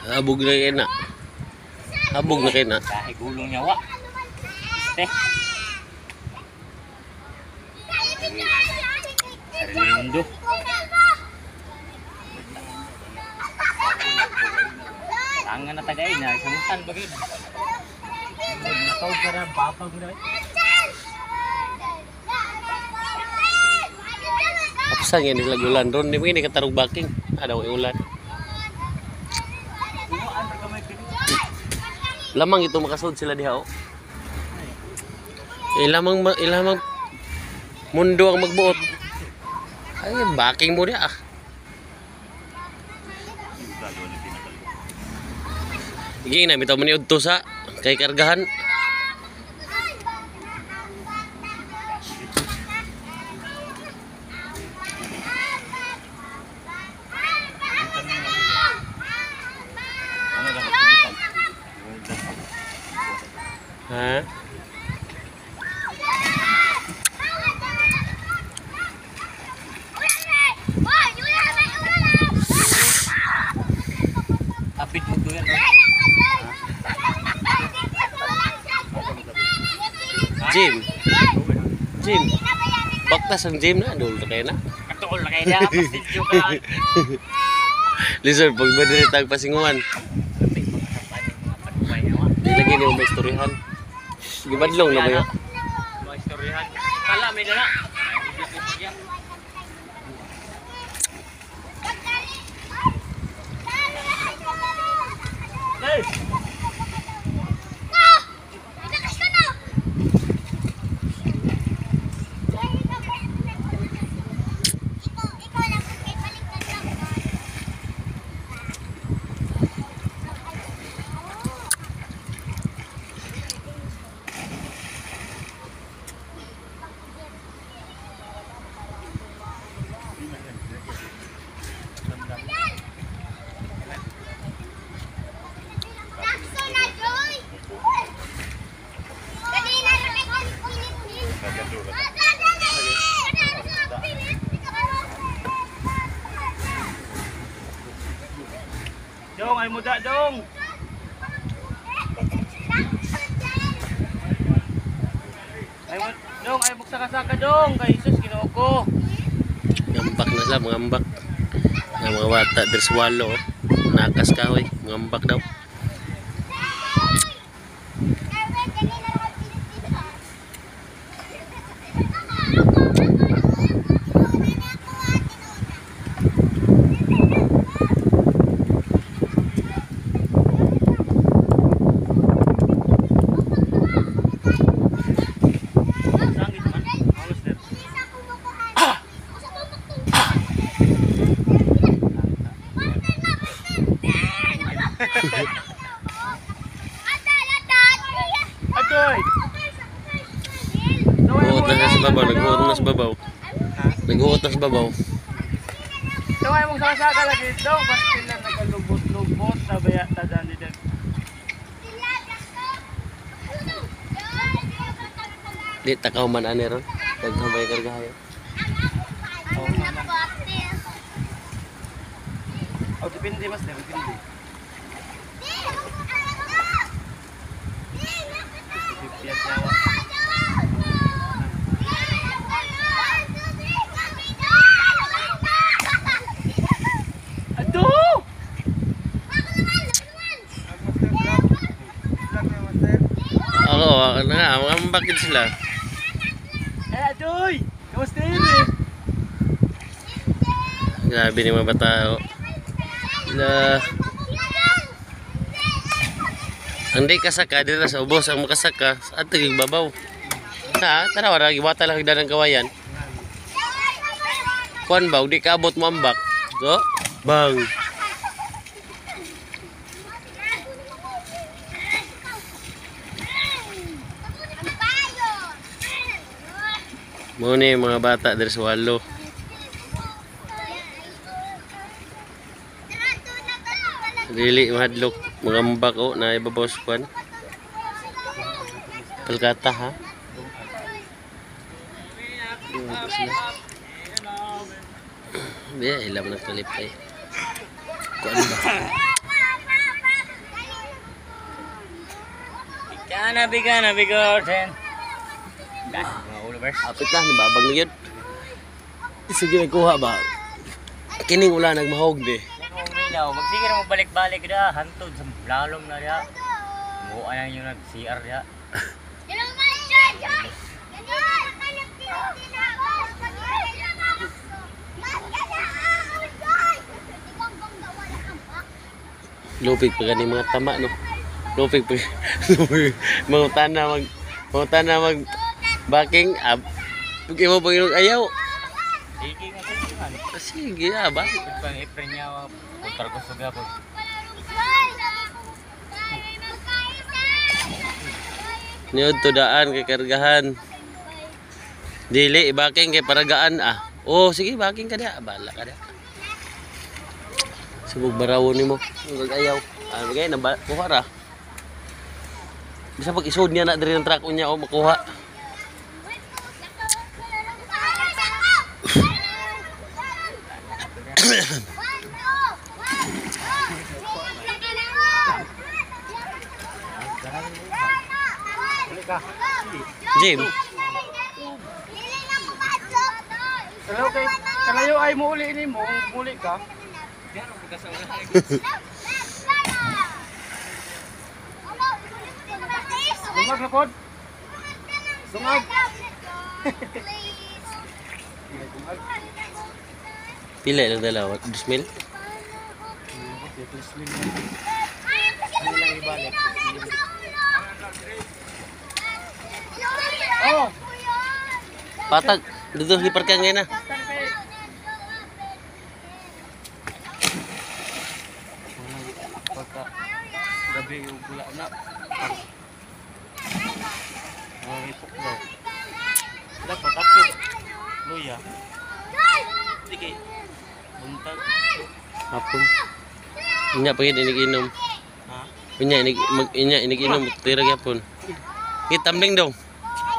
Habog na kayo na. Habog na kayo na. Dahil gulong niya, wak. Sarilindo. Tangan na tagay na. Samutan ba gano'n? Nakaw ka na, papag na. Kapsang yan nila ulan ron. Di mo ini katarong baking. Ada ko ulan. Lamang ito makasod sila diha, oh. Ilamang mundo ang magbuot. Ay, baking mo dia, ah. Sige na, bitaw man iudto sa kay kargahan. Ha? Apit mo to yan. Jim. Baktas ang Jim na. Dul na kayo na. Katuol na kayo na. Pastilyo ka lang. Lizard, pag madiritag pasinguan. Di lagi niyo may istoryahan. Gibadlong na ba yun? Mga istoryahan. Kala, may dala. Hey! Dong, ay muda dong. Dong, ay magsaka-saka dong. Kay Jesus, Ginoo ko. Ngambak na sila, ngambak. Ng mga bata, there's walo. Nakas kahoy, ngambak daw. Adoy! Nag-uot na sa babaw, nag-uot na sa babaw. Nag-uot na sa babaw. Taway mong sasaka lagi dong. Basta na nagalubot-lubot. Sabaya tadan dito. Di, takaw man ani ron. Nagkamay kargahayo. Oh, depende mas na. Depende. Oo, nga, ngambak din sila. Adoy! Kamusta yun eh? Grabe ni mga bata. Ang di kasaka, di na sa ubos ang makasaka. At babaw. Ha, tanawa na, iwata lang higda ng kawayan. Kuan ba, di ka abot mo ambak. So, bang. Muna yung mga bata dari sa walo. Dili mahadlok, mangambak o na ibabaw sa kuan. Palkata ha. Hindi, ilam na kalipay. Kung ano ba? Bigana, bigorten. Dah, mga ulo bers. Apit na, nababag na yun. Sige, nagkuha ba? Kining wala nagmahog di. Kung minaw, magsige na magbalik-balik na. Hantod sa lalom na niya. Muha na yung nag-CR niya. Lupig pa gani mga tama, no? Lupig pa. Mga tana mag backing up. Pag mo pa yung ayaw. Sige nga sa Sige, ba? pang April niya, putar ko sa gapon. Niyod to daan kay kargahan. Dili, backing kay paragaan ah. Oh, sige, backing ka dia. Bala ka dia. Subog barawon nimo. Ug ayaw. Ano gay na kuha ra. Bisa pag isod niya na diri ng truck unya o makuha. Jim, Hello kay kanayo ay muli ni mo, muli ka. Sungag na pod. Sungag. pila lang dalawa. 2,000. Oh, Patag, dito di parkang ngayon na. pagka gabi yung pula na. Ay, ipok daw. Dapat ako. Luya. Sige. Buntag. Hapon. Inya pa gid inig-inom. Ha? Inya inig-inom tira gyapon. Git tumbling dong.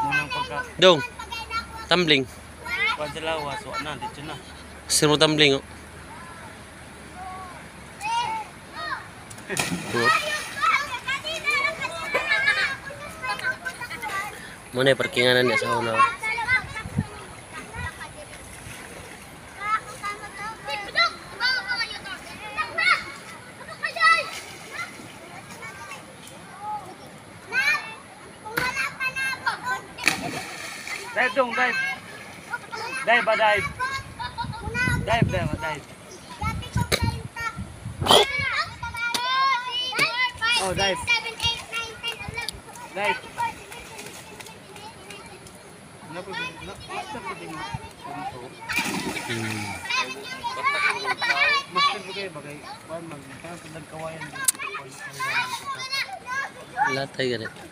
Munang pagka Dong. Tumbling. padalawa so na dito na. Sir mo tumbling oh. Oh. Muna parkinganan niya sa una. Dive dong, dive. Dive ba dive? Dive, dive, dive. Oh, dive. Dive. Master ko din ganito. Master ko kayo bagay. Kuan mag. Kaya sa nagkawayan. Latay ganit.